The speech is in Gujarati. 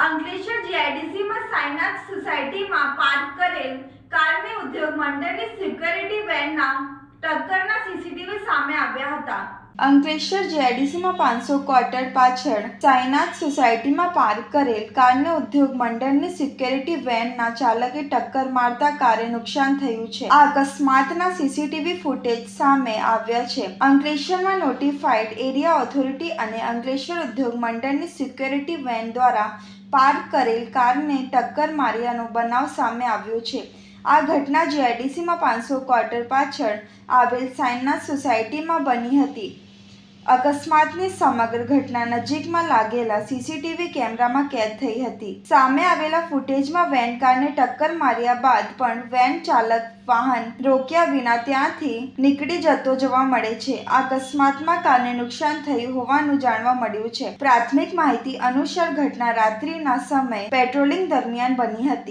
અંકલેશ્વર જીઆઈડીસીમાં સાઈનાથ સોસાયટીમાં પાર્ક કરેલ કારને ઉદ્યોગ મંડળની સિક્યુરિટી વેનના ટક્કરના સીસીટીવી સામે આવ્યા હતા। અંકલેશ્વર જીઆઈડીસીમાં 500 ક્વાર્ટર પાછળ સાઈનાથ સોસાયટીમાં પાર્ક કરેલ કારને ઉદ્યોગ મંડળની સિક્યુરિટી વેનના ચાલકે ટક્કર મારતા કારે નુકસાન થયું છે। આ અકસ્માતના સીસીટીવી ફૂટેજ સામે આવ્યા છે। અંકલેશ્વરમાં નોટિફાઈડ એરિયા ઓથોરિટી અને અંકલેશ્વર ઉદ્યોગ મંડળની સિક્યુરિટી વેન દ્વારા પાર્ક કરેલ કારને ટક્કર માર્યાનો બનાવ સામે આવ્યો છે। આ ઘટના જીઆઈડીસીમાં 500 ક્વાર્ટર પાછળ આવેલ સાઈનાથ સોસાયટીમાં બની હતી। અકસ્માતની સમગ્ર ઘટના નજીકમાં લાગેલા સીસીટીવી કેમેરામાં કેદ થઈ હતી। સામે આવેલા ફૂટેજમાં વેન કારને ટક્કર માર્યા બાદ પણ વેન ચાલક વાહન રોક્યા વિના ત્યાંથી નીકળી જતો જોવા મળે છે। આ અકસ્માતમાં કારને નુકસાન થયું હોવાનું જાણવા મળ્યું છે। પ્રાથમિક માહિતી અનુસાર ઘટના રાત્રિના સમયે પેટ્રોલિંગ દરમિયાન બની હતી।